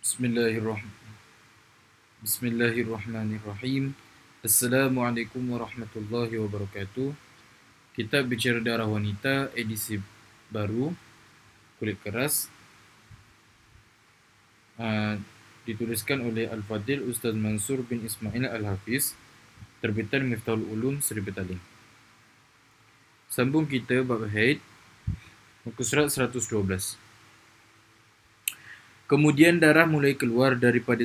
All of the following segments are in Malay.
Bismillahirrahmanirrahim. Bismillahirrahmanirrahim. Assalamualaikum warahmatullahi wabarakatuh. Kitab Bicara Darah Wanita edisi baru kulit keras, dituliskan oleh Al-Fadil Ustaz Mansur bin Ismail Al-Hafiz, terbitan Miftahul Ulum Seri Petaling. Sambung kita bab haid, muka surat 112. Kemudian darah mulai keluar daripada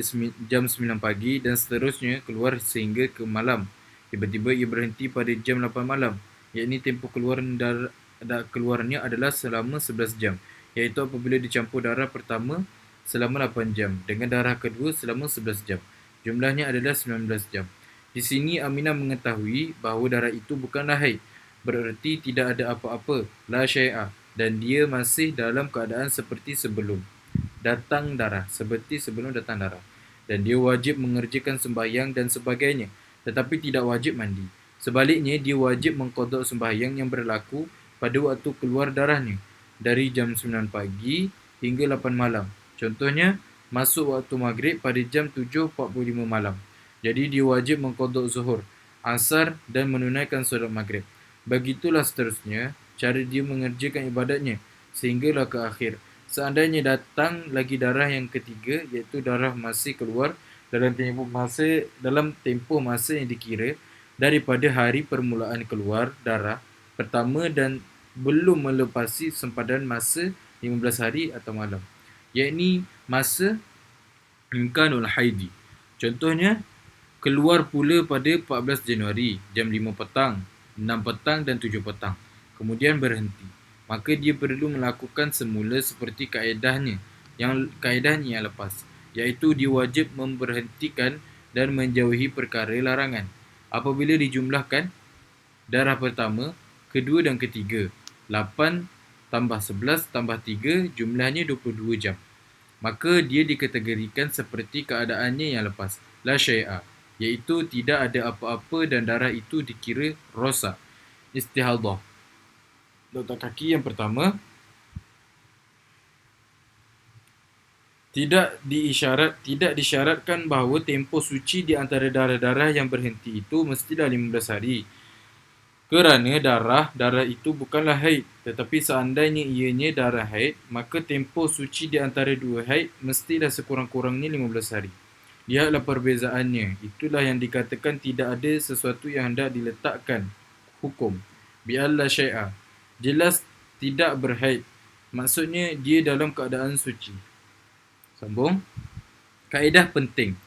jam 9 pagi dan seterusnya keluar sehingga ke malam. Tiba-tiba ia berhenti pada jam 8 malam, yakni tempoh keluarnya adalah selama 11 jam, iaitu apabila dicampur darah pertama selama 8 jam dengan darah kedua selama 11 jam. Jumlahnya adalah 19 jam. Di sini Aminah mengetahui bahawa darah itu bukanlah haid, bererti tidak ada apa-apa, la syai'a, dan dia masih dalam keadaan seperti sebelum datang darah, dan dia wajib mengerjakan sembahyang dan sebagainya, tetapi tidak wajib mandi. Sebaliknya, dia wajib mengqadha sembahyang yang berlaku pada waktu keluar darahnya dari jam 9 pagi hingga 8 malam. Contohnya, masuk waktu maghrib pada jam 7.45 malam. Jadi dia wajib mengqadha zuhur, asar dan menunaikan solat maghrib. Begitulah seterusnya cara dia mengerjakan ibadatnya sehinggalah ke akhir. Seandainya datang lagi darah yang ketiga, iaitu darah masih keluar dalam tempoh masa yang dikira daripada hari permulaan keluar darah pertama dan belum melepasi sempadan masa 15 hari atau malam, yakni masa imkanul haidi. Contohnya, keluar pula pada 14 Januari jam 5 petang, 6 petang dan 7 petang, kemudian berhenti. Maka dia perlu melakukan semula seperti kaedahnya yang lepas, iaitu dia wajib memberhentikan dan menjauhi perkara larangan. Apabila dijumlahkan darah pertama, kedua dan ketiga, 8 tambah 11 tambah 3, jumlahnya 22 jam. Maka dia dikategorikan seperti keadaannya yang lepas, la syai'a, iaitu tidak ada apa-apa dan darah itu dikira rosak. Istihadah. Nota kaki yang pertama, tidak disyaratkan bahawa tempoh suci di antara darah-darah yang berhenti itu mestilah 15 hari. Kerana darah itu bukanlah haid, tetapi seandainya ianya darah haid, maka tempoh suci di antara dua haid mestilah sekurang-kurangnya 15 hari. Lihatlah perbezaannya. Itulah yang dikatakan tidak ada sesuatu yang hendak diletakkan hukum. Bi'alla syai'a. Jelas tidak berhaid. Maksudnya dia dalam keadaan suci. Sambung. Kaedah penting.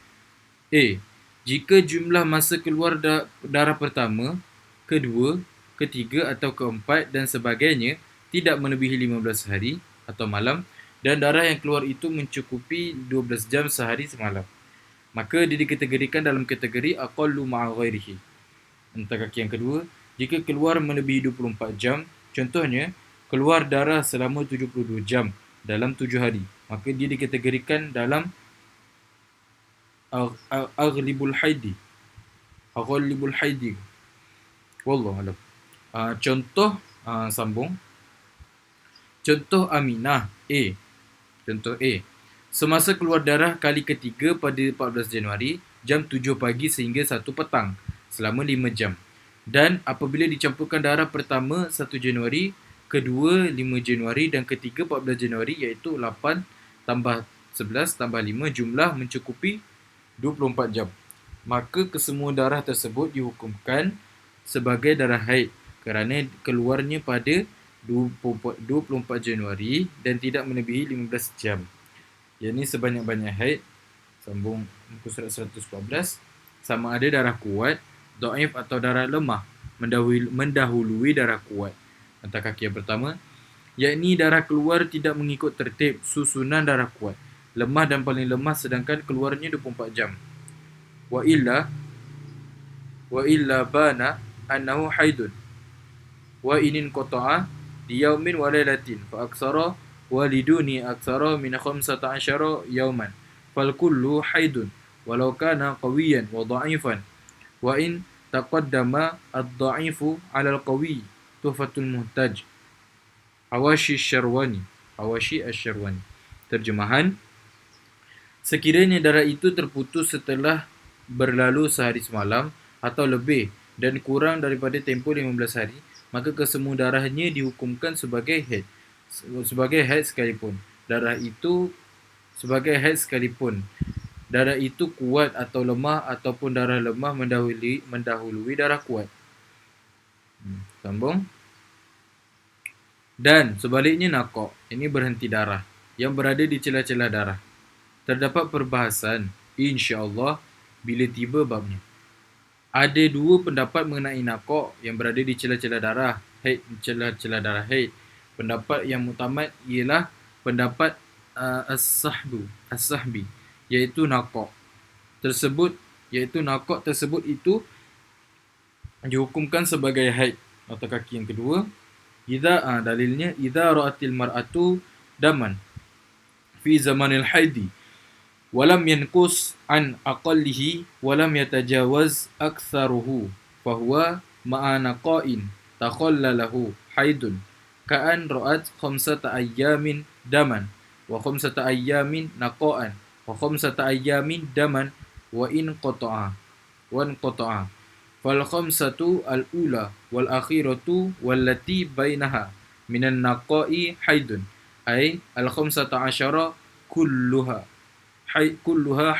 A. Jika jumlah masa keluar darah pertama, kedua, ketiga atau keempat dan sebagainya tidak melebihi 15 hari atau malam dan darah yang keluar itu mencukupi 12 jam sehari semalam, maka dia dikategorikan dalam kategori aqallu ma'a ghairihi. Nota kaki yang kedua, jika keluar melebihi 24 jam, contohnya keluar darah selama 72 jam dalam 7 hari, maka dia dikategorikan dalam aghlibul haidi. Wallahu alam. Contoh sambung. Contoh Aminah A. Contoh A. Semasa keluar darah kali ketiga pada 14 Januari jam 7 pagi sehingga 1 petang selama 5 jam. Dan apabila dicampurkan darah pertama 1 Januari, kedua 5 Januari dan ketiga 14 Januari, iaitu 8 tambah 11 tambah 5, jumlah mencukupi 24 jam. Maka kesemua darah tersebut dihukumkan sebagai darah haid kerana keluarnya pada 24 Januari dan tidak melebihi 15 jam. Yang sebanyak-banyak haid, sambung muka surat 114, sama ada darah kuat, dhaif atau darah lemah mendahului darah kuat. Nota kaki yang pertama, yakni darah keluar tidak mengikut tertib susunan darah kuat, lemah dan paling lemah sedangkan keluarnya 24 jam. Wa illa bana annahu haidun wa inin qata'a di yaumin wa lailatin fa aksara waliduni aksara min 15 yauman fal kullu haidun walau kana qawiyan wa dha'ifan wa in taqaddama ad-dha'ifu 'ala al-qawi tuhfatul muhtaj. Hawashi Asy-Syarwani. Terjemahan, Sekiranya darah itu terputus setelah berlalu sehari semalam atau lebih dan kurang daripada tempoh 15 hari, maka kesemua darahnya dihukumkan sebagai haid. Sebagai haid sekalipun. Darah itu sebagai haid sekalipun. Darah itu kuat atau lemah ataupun darah lemah mendahului darah kuat. Sambung. Dan sebaliknya nakok, ini berhenti darah yang berada di celah-celah darah. Terdapat perbahasan, insya-Allah, bila tiba babnya. Ada dua pendapat mengenai nakok yang berada di celah-celah darah, haid, celah-celah darah haid. Pendapat yang muktamad ialah pendapat as-sahbi, iaitu nakok tersebut itu dihukumkan sebagai haid. Nota kaki yang kedua, dalilnya idza ra'atil mar'atu daman fi zamanil haidi walam yanqus an aqallihi walam yatajawaz aktsaruhu fahuwa ma'anaqain takhallalahu haidun ka'an ra'at khamsata ayyamin daman wa khamsata ayyamin naqa'an wa khamsata ayyamin daman wa in qata'a fal khamsatu al-ula wal akhiratu wallati bainaha minan naqa'i haidun ay al khamsata asyara kulluha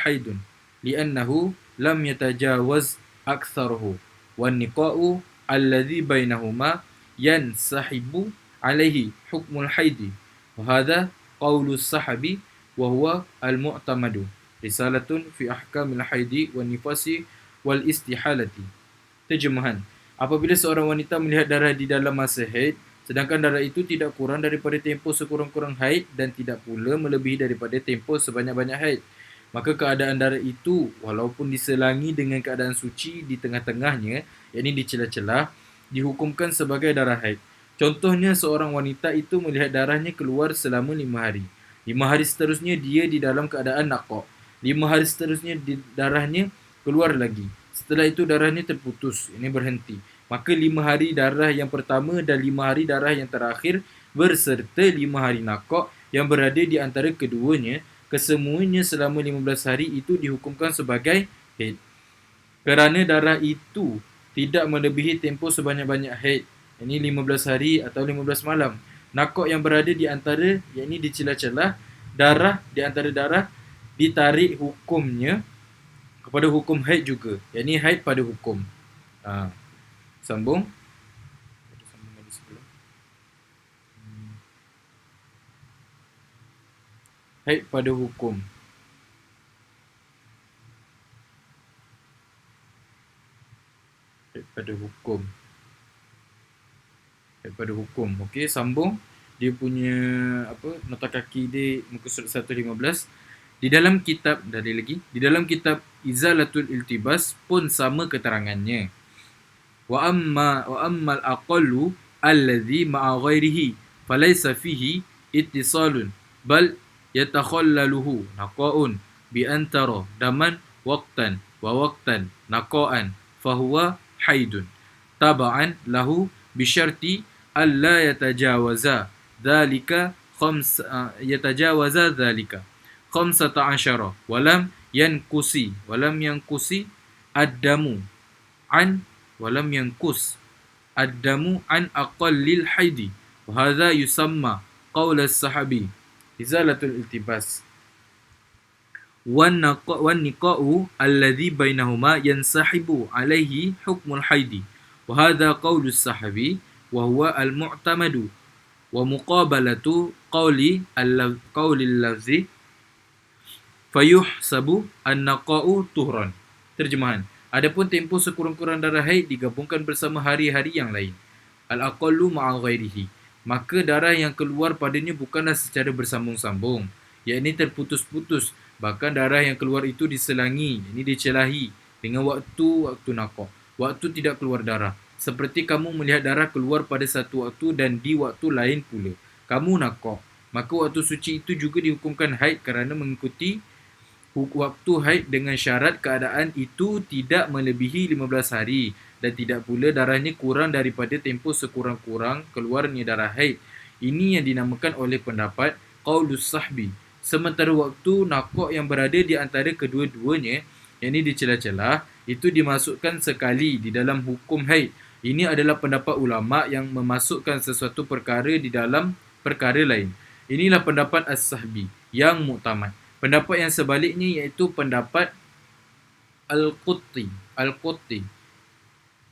haidun li'annahu lam yatajawaz aktsaruhu wan niqa'u alladhi bainahuma yansahibu alaihi hukmul haidi wa hadha qawlu sahabi wa huwa al-mu'tamadu risalatun fi ahkamil haidi wan nifasi wal istihalati. Terjemahan, apabila seorang wanita melihat darah di dalam masa haid, sedangkan darah itu tidak kurang daripada tempoh sekurang-kurang haid dan tidak pula melebihi daripada tempoh sebanyak-banyak haid, maka keadaan darah itu walaupun diselangi dengan keadaan suci di tengah-tengahnya, yakni di celah-celah, dihukumkan sebagai darah haid. Contohnya, seorang wanita itu melihat darahnya keluar selama 5 hari. 5 hari seterusnya dia di dalam keadaan naqaq. 5 hari seterusnya darahnya keluar lagi. Setelah itu darahnya terputus, ini berhenti. Maka 5 hari darah yang pertama dan 5 hari darah yang terakhir berserta 5 hari naqaq yang berada di antara keduanya, kesemuanya selama 15 hari itu dihukumkan sebagai haid. Kerana darah itu tidak melebihi tempoh sebanyak-banyak haid, ini 15 hari atau 15 malam. Naqaq yang berada di antara, yakni di celah-celah darah, di antara darah, ditarik hukumnya kepada hukum haid juga, yakni haid pada hukum. Sambung. Haid pada hukum. Haid pada hukum. Haid pada hukum. Okey, sambung. Dia punya nota kaki dia muka surat 115. Di dalam kitab Izalatul Iltibas pun sama keterangannya. Wa ammal aqallu alladhi ma'a ghairihi falaysa fihi ittisalun bal yatakhallaluhu naqa'un bi antara daman waqtan wa waqtan naqa'an fahuwa haidun taba'an lahu bi syarti alla yatajawaza dhalika khamsata asyara walam yanqusi ad-damu an aqallil haidi wa hadha yusamma qaul as-sahabi izalatul iltibas wan niqa'u alladhi bainahuma yansahibu alaihi hukmul haidi wa hadha qaul as-sahabi wa huwa al-mu'tamadu wa muqabalatu qawlil lafzi fayuhsabu an-naqa'u tuhran. Terjemahan, adapun tempoh sekurang-kurang darah haid digabungkan bersama hari-hari yang lain. Al-aqallu ma'a ghairihi, maka darah yang keluar padanya bukanlah secara bersambung-sambung, yakni terputus-putus. Bahkan darah yang keluar itu diselangi, ini dicelahi dengan waktu naqaq. Waktu tidak keluar darah. Seperti kamu melihat darah keluar pada satu waktu dan di waktu lain pula kamu naqaq, maka waktu suci itu juga dihukumkan haid kerana mengikuti waktu haid dengan syarat keadaan itu tidak melebihi 15 hari dan tidak pula darahnya kurang daripada tempoh sekurang-kurang keluarnya darah haid. Ini yang dinamakan oleh pendapat qaulus sahbi, Sementara waktu nakok yang berada di antara kedua-duanya, yang ini di celah-celah, itu dimasukkan sekali di dalam hukum haid. Ini adalah pendapat ulama yang memasukkan sesuatu perkara di dalam perkara lain. Inilah pendapat As-Sahbi yang muktamad. Pendapat yang sebaliknya iaitu pendapat Al-Qutti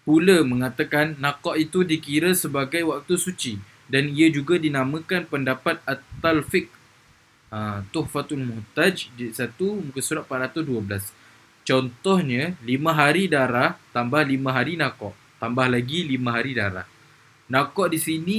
pula mengatakan nakok itu dikira sebagai waktu suci dan ia juga dinamakan pendapat At-Talfiq, Tuhfatul Muhtaj di 1 muka surat 412. Contohnya 5 hari darah tambah 5 hari nakok tambah lagi 5 hari darah. Nakok di sini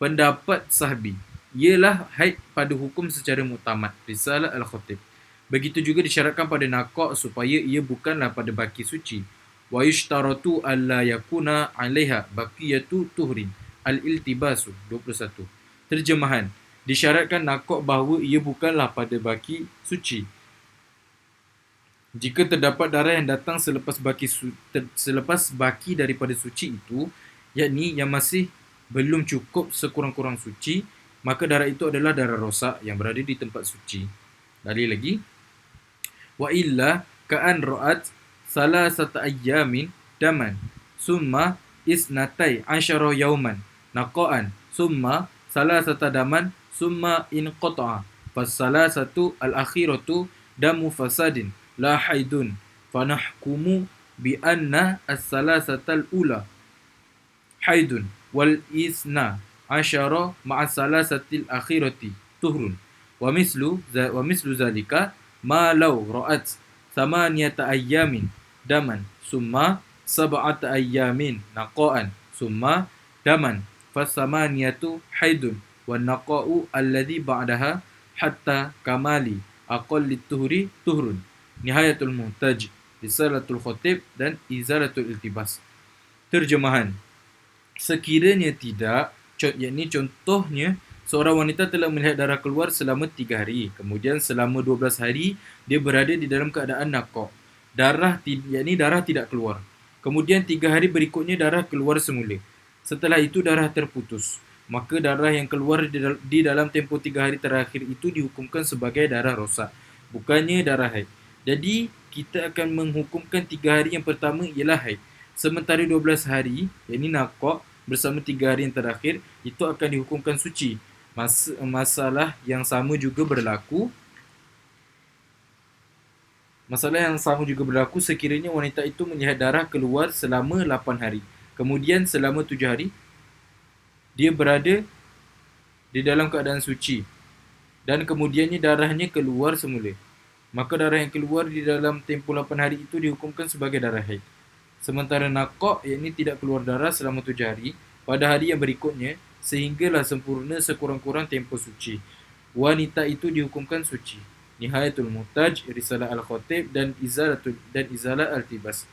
pendapat Sahbi ialah haid pada hukum secara muktamad, Risalah Al-Khatib. Begitu juga disyaratkan pada nakok supaya ia bukanlah pada baki suci. Wa yushtaratu alla yakuna 'alaiha baqiyatu tuhrin. Al-Iltibasu 21. Terjemahan, disyaratkan nakok bahawa ia bukanlah pada baki suci. Jika terdapat darah yang datang selepas baki daripada suci itu, yakni yang masih belum cukup sekurang-kurang suci, maka darah itu adalah darah rosak yang berada di tempat suci. Dalil lagi. Wa illa ka'an ra'at salasata ayyamin daman summa isnatai asyara yauman naqa'an summa salasata daman summa inqata'a fasalasatu al-akhiratu damu fasadin la haidun fanahkumu bi anna as-salasatal ula haidun wal isna asyara ma'a salasatil akhirati tuhrun wa mislu zalika ma law ra'at samaniyata ayyamin daman summa sab'ata ayyamin naqa'an summa daman fasamaniyatu haidun wan naqa'u alladhi ba'daha hatta kamali aqallit tuhri tuhrun. Nihayatul Muhtaj, Risalatul Khatib dan Izalatul Iltibas. Terjemahan, sekiranya tidak, yakni contohnya seorang wanita telah melihat darah keluar selama 3 hari, kemudian selama 12 hari dia berada di dalam keadaan nakok. Darah tidak keluar. Kemudian 3 hari berikutnya darah keluar semula. Setelah itu darah terputus. Maka darah yang keluar di dalam tempoh 3 hari terakhir itu dihukumkan sebagai darah rosak, bukannya darah haid. Jadi kita akan menghukumkan 3 hari yang pertama ialah haid. Sementara 12 hari, yakni nakok bersama 3 hari yang terakhir, itu akan dihukumkan suci. Masalah yang sama juga berlaku sekiranya wanita itu melihat darah keluar selama 8 hari. Kemudian selama 7 hari, dia berada di dalam keadaan suci. Dan kemudiannya darahnya keluar semula. Maka darah yang keluar di dalam tempoh 8 hari itu dihukumkan sebagai darah haid. Sementara nakok, yakni tidak keluar darah selama 7 hari, pada hari yang berikutnya, sehinggalah sempurna sekurang-kurang tempoh suci. Wanita itu dihukumkan suci. Nihayatul Muhtaj, Risalah Al-Khatib dan Izalah Al-Tibas.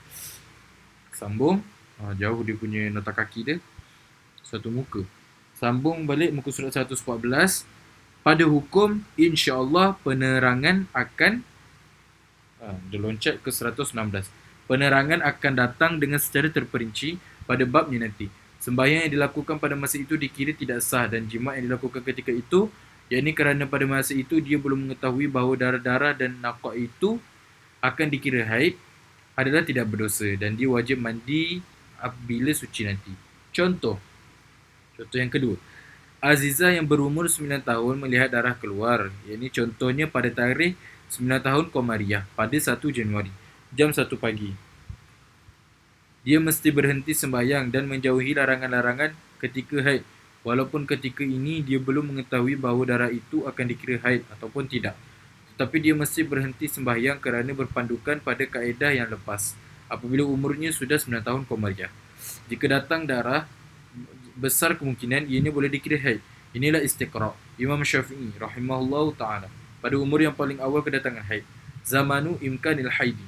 Sambung. Jauh dia punya nota kaki dia. Satu muka. Sambung balik muka surat 114. Pada hukum, insya-Allah penerangan akan dia loncat ke 116. Penerangan akan datang dengan secara terperinci pada babnya nanti. Sembahyang yang dilakukan pada masa itu dikira tidak sah dan jima' yang dilakukan ketika itu, yakni kerana pada masa itu dia belum mengetahui bahawa darah-darah dan nakok itu akan dikira haid, adalah tidak berdosa dan dia wajib mandi apabila suci nanti. Contoh yang kedua. Azizah yang berumur 9 tahun melihat darah keluar. Ini contohnya pada tarikh 9 tahun Qamariyah pada 1 Januari, jam 1 pagi. Dia mesti berhenti sembahyang dan menjauhi larangan-larangan ketika haid. Walaupun ketika ini dia belum mengetahui bahawa darah itu akan dikira haid ataupun tidak. Tetapi dia mesti berhenti sembahyang kerana berpandukan pada kaedah yang lepas apabila umurnya sudah 9 tahun Qamariyah. Jika datang darah, besar kemungkinan ianya boleh dikira haid. Inilah istiqra' Imam Syafi'i rahimahullahu ta'ala pada umur yang paling awal kedatangan haid, zamanu imkanil haidi.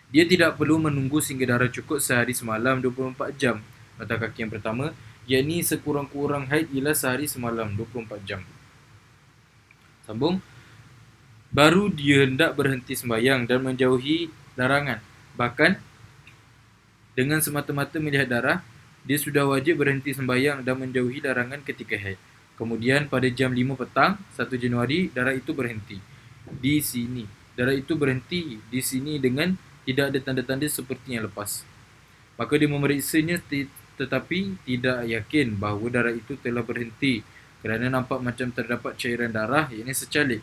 Dia tidak perlu menunggu sehingga darah cukup sehari semalam 24 jam. Nota kaki yang pertama, yakni sekurang-kurang haid ialah sehari semalam 24 jam. Sambung. Baru dia hendak berhenti sembahyang dan menjauhi larangan. Bahkan dengan semata-mata melihat darah, dia sudah wajib berhenti sembahyang dan menjauhi larangan ketika haid. Kemudian pada jam 5 petang 1 Januari darah itu berhenti di sini. Darah itu berhenti di sini dengan tidak ada tanda-tanda seperti yang lepas. Maka dia memeriksanya tetapi tidak yakin bahawa darah itu telah berhenti kerana nampak macam terdapat cairan darah, iaitu secalik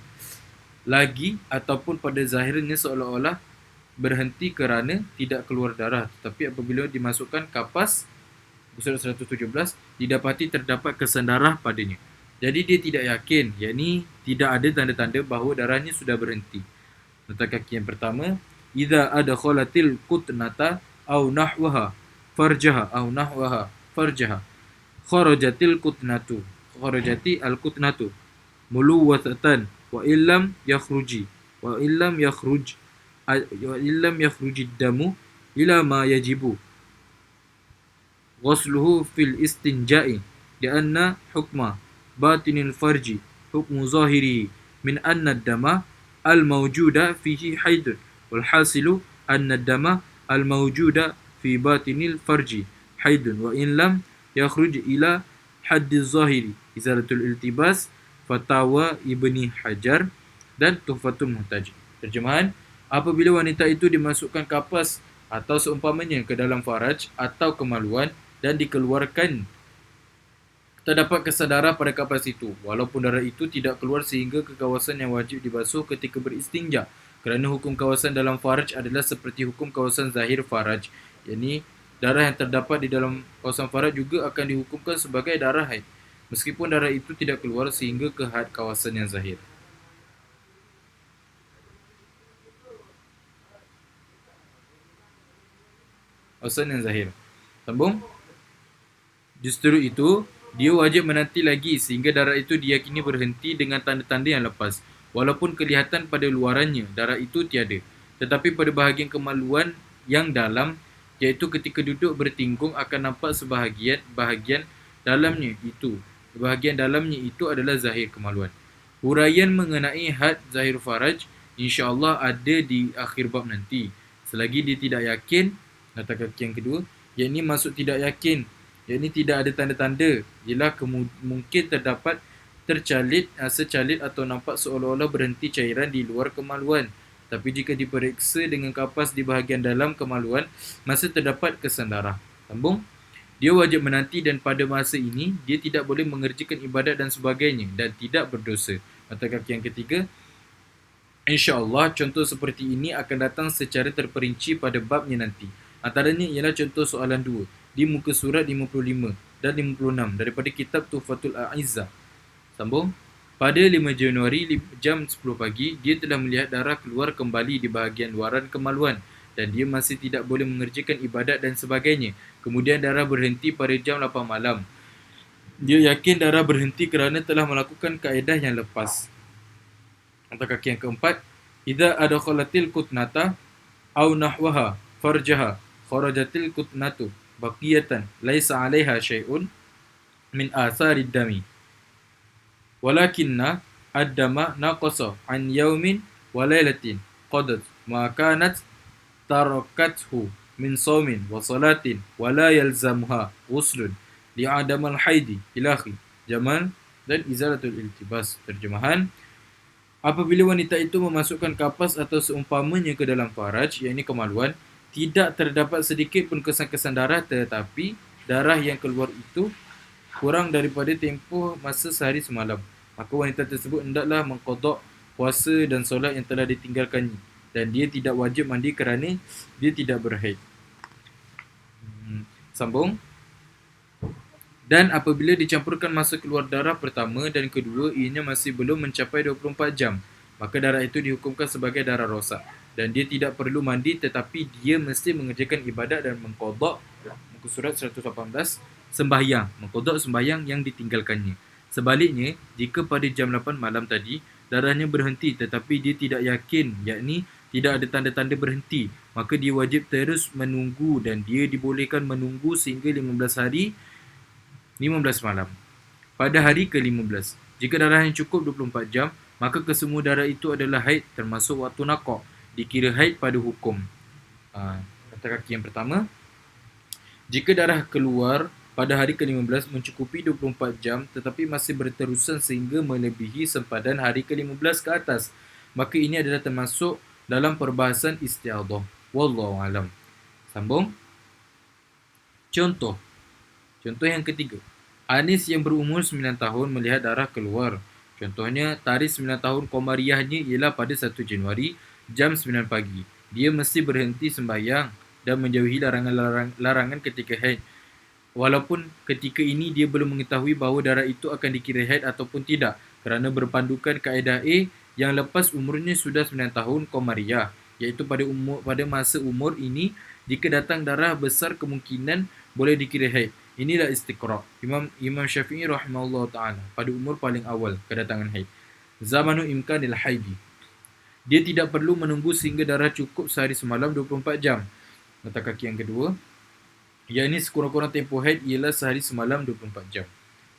lagi, ataupun pada zahirnya seolah-olah berhenti kerana tidak keluar darah. Tetapi apabila dimasukkan kapas surat 117 didapati terdapat kesan darah padanya. Jadi dia tidak yakin, yakni tidak ada tanda-tanda bahawa darahnya sudah berhenti. Nota kaki yang pertama, idza adkhalatil qutnata aw nahwaha farjaha kharajatil qutnatu kharajati al qutnatu muluwatatan wa illam yakhruji wa illam yakhruji damu ila ma yajibu ghusluhu fil istinja'i lianna hukma batinil farji hukmu zahiri min anna dama al mawjuda fihi haidun wal hasilu anna dama al mawjuda fi batinil farji haidun wa in lam yakhruj ila haddiz zahiri izalatul iltibas Fatawa Ibni Hajar dan Tuhfatul Muhtaj. Terjemahan, apabila wanita itu dimasukkan kapas atau seumpamanya ke dalam faraj atau kemaluan dan dikeluarkan, terdapat kesan darah pada kapas itu, walaupun darah itu tidak keluar sehingga ke kawasan yang wajib dibasuh ketika beristinja. Kerana hukum kawasan dalam faraj adalah seperti hukum kawasan zahir faraj, yakni darah yang terdapat di dalam kawasan faraj juga akan dihukumkan sebagai darah haid, meskipun darah itu tidak keluar sehingga ke had kawasan yang zahir. Kawasan yang zahir. Sambung. Justru itu, dia wajib menanti lagi sehingga darah itu diyakini berhenti dengan tanda-tanda yang lepas. Walaupun kelihatan pada luarannya, darah itu tiada. Tetapi pada bahagian kemaluan yang dalam, iaitu ketika duduk bertinggung akan nampak bahagian dalamnya itu. Bahagian dalamnya itu adalah zahir kemaluan. Huraian mengenai had zahir faraj insya-Allah ada di akhir bab nanti. Selagi dia tidak yakin, kata kaki yang kedua, yakni maksud tidak yakin, yakni tidak ada tanda-tanda, ialah mungkin terdapat secalit atau nampak seolah-olah berhenti cairan di luar kemaluan. Tapi jika diperiksa dengan kapas di bahagian dalam kemaluan, masih terdapat kesan darah. Sambung. Dia wajib menanti dan pada masa ini, dia tidak boleh mengerjakan ibadat dan sebagainya dan tidak berdosa. Kata kaki yang ketiga, insya-Allah contoh seperti ini akan datang secara terperinci pada babnya nanti. Antaranya ialah contoh soalan 2 di muka surat 55 dan 56 daripada kitab Tuhfatul A'izzah. Sambung. Pada 5 Januari jam 10 pagi, dia telah melihat darah keluar kembali di bahagian luaran kemaluan dan dia masih tidak boleh mengerjakan ibadat dan sebagainya. Kemudian darah berhenti pada jam 8 malam. Dia yakin darah berhenti kerana telah melakukan kaedah yang lepas. Atau kaki yang keempat, idza adkhalatil qutnata aw nahwaha farjaha kharajatil qutnatu baqiyatan laisa 'alaiha syai'un min atharid dami walakinna ad-dama naqasa an yawmin wa lailatin qadat ma kanat tarakathu min saumin wa salatin wa la yalzamuha ghuslun li'adamal haidi ilahi jamal dan izalatul iltibas. Terjemahan, apabila wanita itu memasukkan kapas atau seumpamanya ke dalam faraj, iaitu kemaluan, tidak terdapat sedikit pun kesan-kesan darah, tetapi darah yang keluar itu kurang daripada tempoh masa sehari semalam, maka wanita tersebut hendaklah mengqada puasa dan solat yang telah ditinggalkannya, dan dia tidak wajib mandi kerana dia tidak berhaid. Sambung. Dan apabila dicampurkan masa keluar darah pertama dan kedua, ianya masih belum mencapai 24 jam, maka darah itu dihukumkan sebagai darah rosak dan dia tidak perlu mandi, tetapi dia mesti mengerjakan ibadat dan mengqada, muka surat 118, mengqada sembahyang yang ditinggalkannya. Sebaliknya, jika pada jam 8 malam tadi darahnya berhenti tetapi dia tidak yakin, yakni tidak ada tanda-tanda berhenti, maka dia wajib terus menunggu dan dia dibolehkan menunggu sehingga 15 malam. Pada hari ke-15, jika darahnya cukup 24 jam, maka kesemua darah itu adalah haid termasuk waktu naqah, dikira haid pada hukum. Kata kaki yang pertama, jika darah keluar pada hari ke-15 mencukupi 24 jam tetapi masih berterusan sehingga melebihi sempadan hari ke-15 ke atas, maka ini adalah termasuk dalam perbahasan istiadah. Wallahu alam. Sambung. Contoh. Contoh yang ketiga. Anis yang berumur 9 tahun melihat darah keluar. Contohnya, tarikh 9 tahun Komariahnya ialah pada 1 Januari jam 9 pagi. Dia mesti berhenti sembahyang dan menjauhi larangan ketika haid. Walaupun ketika ini dia belum mengetahui bahawa darah itu akan dikira haid ataupun tidak, kerana berpandukan kaedah A yang lepas umurnya sudah 9 tahun Komariah, iaitu pada masa umur ini jika datang darah besar kemungkinan boleh dikira haid. Inilah istiqra' Imam Syafi'i rahimahullah ta'ala pada umur paling awal kedatangan haid. Zamanu imkanil haidi. Dia tidak perlu menunggu sehingga darah cukup sehari semalam 24 jam. Nota kaki yang kedua. Yang ini sekurang-kurang tempoh haid ialah sehari semalam 24 jam.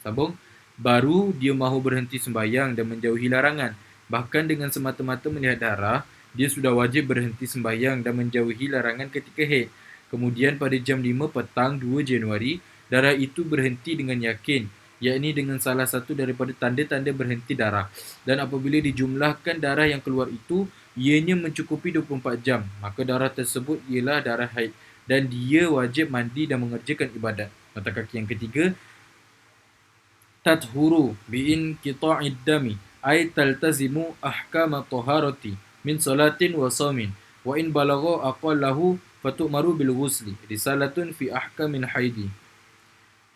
Sambung. Baru dia mahu berhenti sembahyang dan menjauhi larangan. Bahkan dengan semata-mata melihat darah, dia sudah wajib berhenti sembahyang dan menjauhi larangan ketika haid. Kemudian pada jam 5 petang 2 Januari, darah itu berhenti dengan yakin, yakni dengan salah satu daripada tanda-tanda berhenti darah. Dan apabila dijumlahkan darah yang keluar itu, ianya mencukupi 24 jam, maka darah tersebut ialah darah haid dan dia wajib mandi dan mengerjakan ibadat. Nota kaki yang ketiga. Tathuru bi'in qita'id dami ay taltazimu ahkama taharati min salatin wa saumin wa in balagha aqallahu fatu'maru bil ghusli. Risalatun fi ahkamin haidi.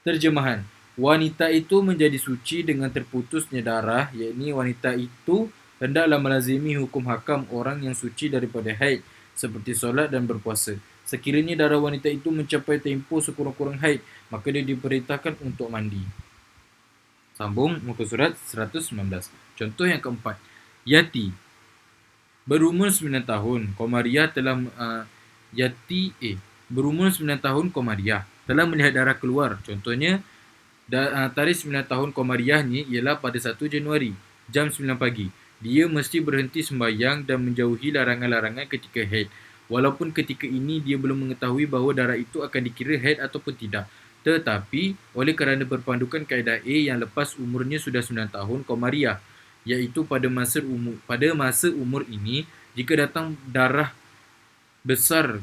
Terjemahan. Wanita itu menjadi suci dengan terputusnya darah, yakni wanita itu hendaklah melazimi hukum hakam orang yang suci daripada haid, seperti solat dan berpuasa. Sekiranya darah wanita itu mencapai tempoh sekurang-kurang haid, maka dia diperintahkan untuk mandi. Sambung muka surat 119. Contoh yang keempat. Yati berumur 9 tahun, Komariah telah berumur 9 tahun Komariah telah melihat darah keluar. Contohnya, tarikh 9 tahun Komariahnya ialah pada 1 Januari jam 9 pagi. Dia mesti berhenti sembahyang dan menjauhi larangan-larangan ketika haid. Walaupun ketika ini dia belum mengetahui bahawa darah itu akan dikira haid ataupun tidak. Tetapi, oleh kerana berpandukan kaedah A yang lepas umurnya sudah 9 tahun Komariah, iaitu pada masa umur ini, jika datang darah besar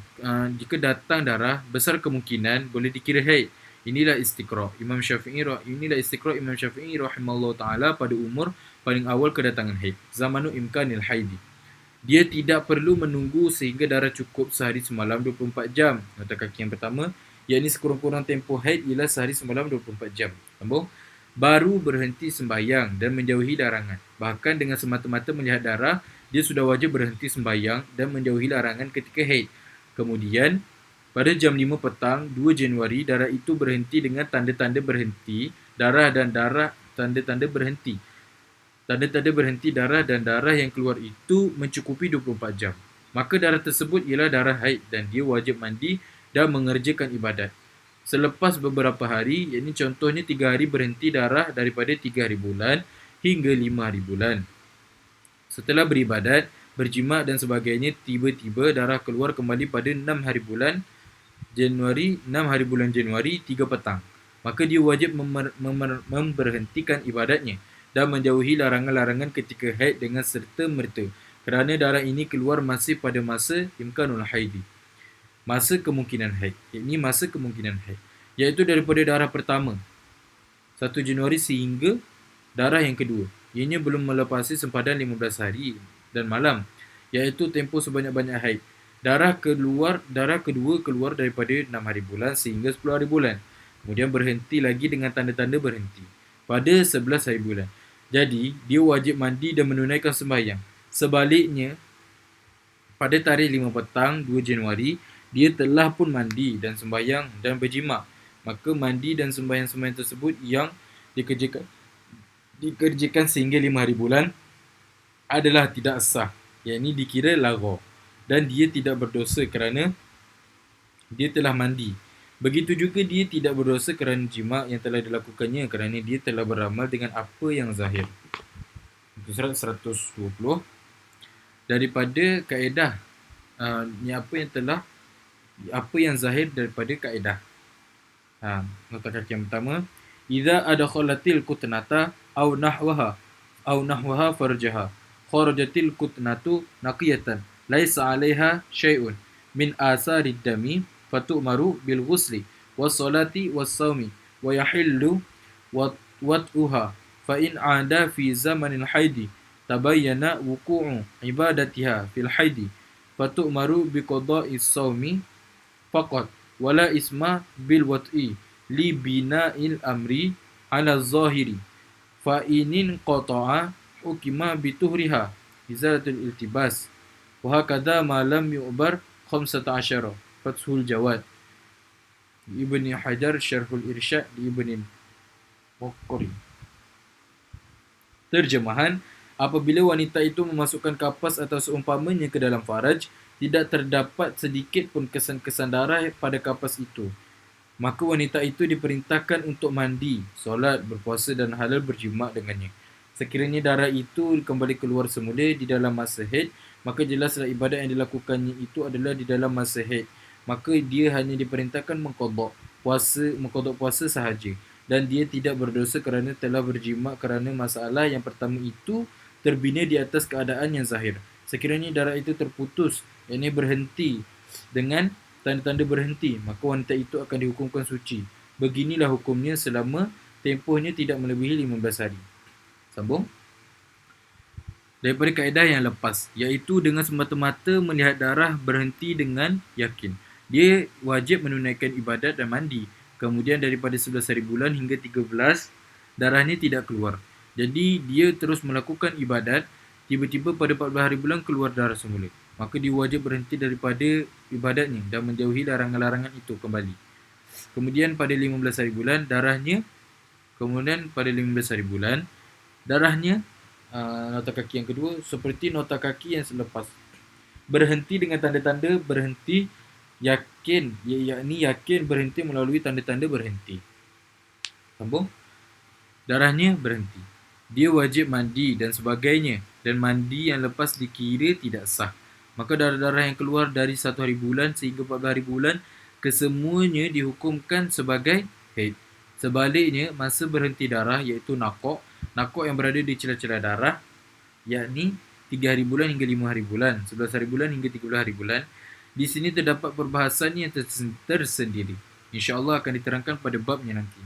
kemungkinan boleh dikira haid. Inilah istiqra' Imam Syafi'i rahimahullah ta'ala pada umur paling awal kedatangan haid. Zamanu imkanil haidi. Dia tidak perlu menunggu sehingga darah cukup sehari semalam 24 jam. Nota kaki yang pertama, yakni sekurang-kurang tempoh haid ialah sehari semalam 24 jam. Sambung. Baru berhenti sembahyang dan menjauhi larangan. Bahkan dengan semata-mata melihat darah, dia sudah wajib berhenti sembahyang dan menjauhi larangan ketika haid. Kemudian, pada jam 5 petang 2 Januari, darah itu berhenti dengan tanda-tanda berhenti darah dan tanda-tanda berhenti. Tanda-tanda berhenti darah dan darah yang keluar itu mencukupi 24 jam. Maka darah tersebut ialah darah haid dan dia wajib mandi dan mengerjakan ibadat. Selepas beberapa hari, yakni contohnya 3 hari berhenti darah daripada 3 hari bulan hingga 5 hari bulan. Setelah beribadat, berjima' dan sebagainya, tiba-tiba darah keluar kembali pada 6 hari bulan Januari 3 petang. Maka dia wajib memberhentikan ibadatnya dan menjauhi larangan-larangan ketika haid dengan serta-merta, kerana darah ini keluar masih pada masa imkanul haidi, masa kemungkinan haid, iaitu daripada darah pertama 1 Januari sehingga darah yang kedua. Ianya belum melepasi sempadan 15 hari dan malam, iaitu tempoh sebanyak-banyak haid. Darah kedua keluar daripada 6 hari bulan sehingga 10 hari bulan. Kemudian berhenti lagi dengan tanda-tanda berhenti pada 11 hari bulan. Jadi, dia wajib mandi dan menunaikan sembahyang. Sebaliknya, pada tarikh 5 petang 2 Januari, dia telah pun mandi dan sembahyang dan berjima'. Maka mandi dan sembahyang-sembahyang tersebut yang dikerjakan sehingga 5 hari bulan adalah tidak sah, yakni dikira lagha, dan dia tidak berdosa kerana dia telah mandi. Begitu juga dia tidak berdosa kerana jima' yang telah dilakukannya kerana dia telah beramal dengan apa yang zahir. Surat 120. Daripada kaedah apa yang zahir daripada kaedah. Nota kaki yang pertama, idza adkhalatil kutnata aw nahwaha farjaha kharajatil kutnatu naqiyatan laisa 'alaiha syai'un min asarid dami fatu'maru bil ghusli was salati was saumi wa yahillu wat'uha fa in 'ada fi zamanil haidi tabayyana wuqu'u ibadatiha fil haidi fatu'maru bi qada'is saumi faqat wala isma bil wat'i li bina'il amri ala zahiri fa inin qata'a hukima bituhriha izalatul iltibas wa hakadha ma lam yu'bar 15 Fathul Jawad Ibni Hajar Syarhul Irsyad di Ibni Muqri. Terjemahan, apabila wanita itu memasukkan kapas atau seumpamanya ke dalam faraj, tidak terdapat sedikit pun kesan-kesan darah pada kapas itu, maka wanita itu diperintahkan untuk mandi, solat, berpuasa dan halal berjima' dengannya. Sekiranya darah itu kembali keluar semula di dalam masa haid, maka jelaslah ibadat yang dilakukannya itu adalah di dalam masa haid. Maka dia hanya diperintahkan mengqadha puasa sahaja, dan dia tidak berdosa kerana telah berjima' kerana masalah yang pertama itu terbina di atas keadaan yang zahir. Sekiranya darah itu terputus, yakni berhenti dengan tanda-tanda berhenti, maka wanita itu akan dihukumkan suci. Beginilah hukumnya selama tempohnya tidak melebihi 15 hari. Sambung. Daripada kaedah yang lepas, iaitu dengan semata-mata melihat darah berhenti dengan yakin, dia wajib menunaikan ibadat dan mandi. Kemudian daripada 11 hari bulan hingga 13, darahnya tidak keluar. Jadi dia terus melakukan ibadat, tiba-tiba pada 14 hari bulan keluar darah semula. Maka dia wajib berhenti daripada ibadatnya dan menjauhi larangan-larangan itu kembali. Kemudian pada 15 hari bulan, darahnya nota kaki yang kedua seperti nota kaki yang selepas, berhenti dengan tanda-tanda berhenti yakin, yakni yakin berhenti melalui tanda-tanda berhenti. Sambung. Darahnya berhenti, dia wajib mandi dan sebagainya, dan mandi yang lepas dikira tidak sah. Maka darah-darah yang keluar dari 1 hari bulan sehingga 14 hari bulan kesemuanya dihukumkan sebagai haid. Sebaliknya, masa berhenti darah iaitu nakok yang berada di celah-celah darah, yakni 3 hari bulan hingga 5 hari bulan, 11 hari bulan hingga 13 hari bulan. Di sini terdapat perbahasan yang tersendiri. InsyaAllah akan diterangkan pada babnya nanti.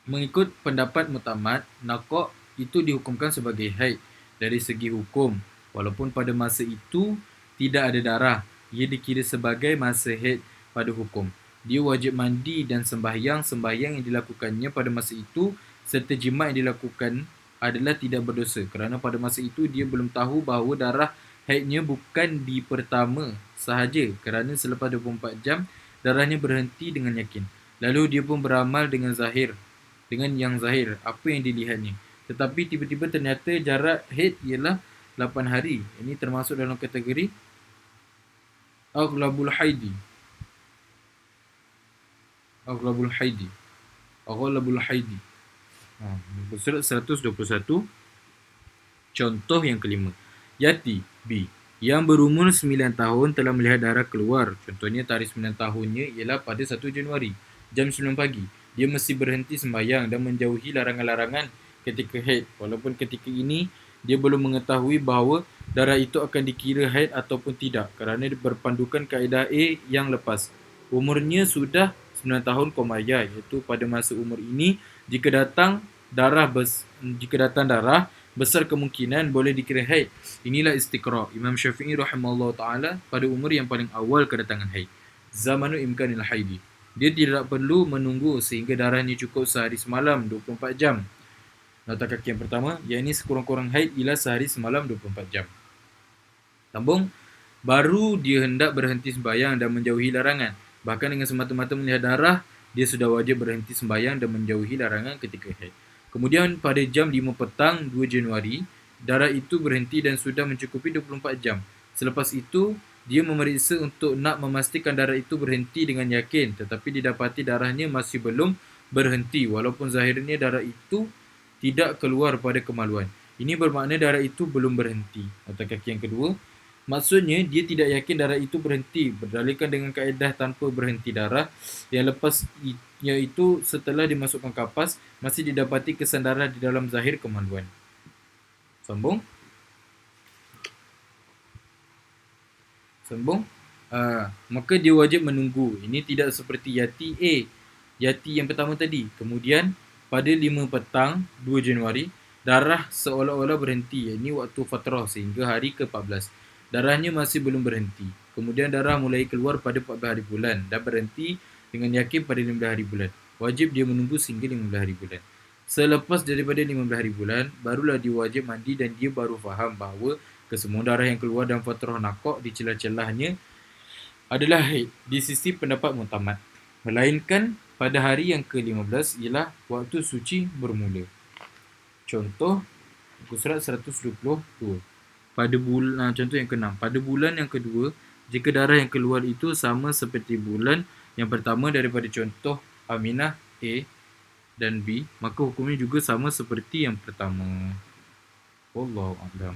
Mengikut pendapat mutamat, nakok itu dihukumkan sebagai haid dari segi hukum. Walaupun pada masa itu tidak ada darah, ia dikira sebagai masa haid pada hukum. Dia wajib mandi dan sembahyang yang dilakukannya pada masa itu serta jima' yang dilakukan adalah tidak berdosa, kerana pada masa itu dia belum tahu bahawa darah haidnya bukan di pertama sahaja, kerana selepas 24 jam darahnya berhenti dengan yakin. Lalu dia pun beramal dengan yang zahir apa yang dilihatnya. Tetapi tiba-tiba ternyata jarak haid ialah 8 hari. Ini termasuk dalam kategori aghlabul haidi. Surat 121. Contoh yang kelima. Yati B, yang berumur 9 tahun telah melihat darah keluar. Contohnya tarikh 9 tahunnya ialah pada 1 Januari jam 9 pagi. Dia mesti berhenti sembahyang dan menjauhi larangan-larangan ketika haid. Walaupun ketika ini dia belum mengetahui bahawa darah itu akan dikira haid ataupun tidak, kerana berpandukan kaedah A yang lepas. Umurnya sudah 9 tahun komaya, iaitu pada masa umur ini jika datang darah besar kemungkinan boleh dikira haid. Inilah istiqra' Imam Syafi'i rahimahullah ta'ala pada umur yang paling awal kedatangan haid, zamanu imkanil haidi. Dia tidak perlu menunggu sehingga darahnya cukup sehari semalam 24 jam. Nota kaki yang pertama, yakni sekurang-kurang haid ialah sehari semalam 24 jam. Sambung. Baru dia hendak berhenti sembahyang dan menjauhi larangan. Bahkan dengan semata-mata melihat darah, dia sudah wajib berhenti sembahyang dan menjauhi larangan ketika haid. Kemudian pada jam 5 petang 2 Januari, darah itu berhenti dan sudah mencukupi 24 jam. Selepas itu, dia memeriksa untuk nak memastikan darah itu berhenti dengan yakin, tetapi didapati darahnya masih belum berhenti walaupun zahirnya darah itu tidak keluar pada kemaluan. Ini bermakna darah itu belum berhenti. Nota kaki yang kedua, Maksudnya, dia tidak yakin darah itu berhenti, berdalilkan dengan kaedah tanpa berhenti darah, yang lepas iaitu setelah dimasukkan kapas, masih didapati kesan darah di dalam zahir kemaluan. Sambung. Maka dia wajib menunggu. Ini tidak seperti Yati A. Yati yang pertama tadi. Kemudian, pada 5 petang 2 Januari, darah seolah-olah berhenti. Ini waktu fatrah sehingga hari ke-14. Darahnya masih belum berhenti. Kemudian darah mulai keluar pada 14 hari bulan dan berhenti dengan yakin pada 15 hari bulan. Wajib dia menunggu sehingga 15 hari bulan. Selepas daripada 15 hari bulan, barulah dia wajib mandi dan dia baru faham bahawa kesemua darah yang keluar dalam fatrah nakok di celah-celahnya adalah haid di sisi pendapat muktamad. Melainkan pada hari yang ke-15 ialah waktu suci bermula. Contoh muka surat 122. Pada bulan contoh yang ke-6. Pada bulan yang kedua, jika darah yang keluar itu sama seperti bulan yang pertama daripada contoh Aminah A dan B, maka hukumnya juga sama seperti yang pertama. Wallahu a'lam.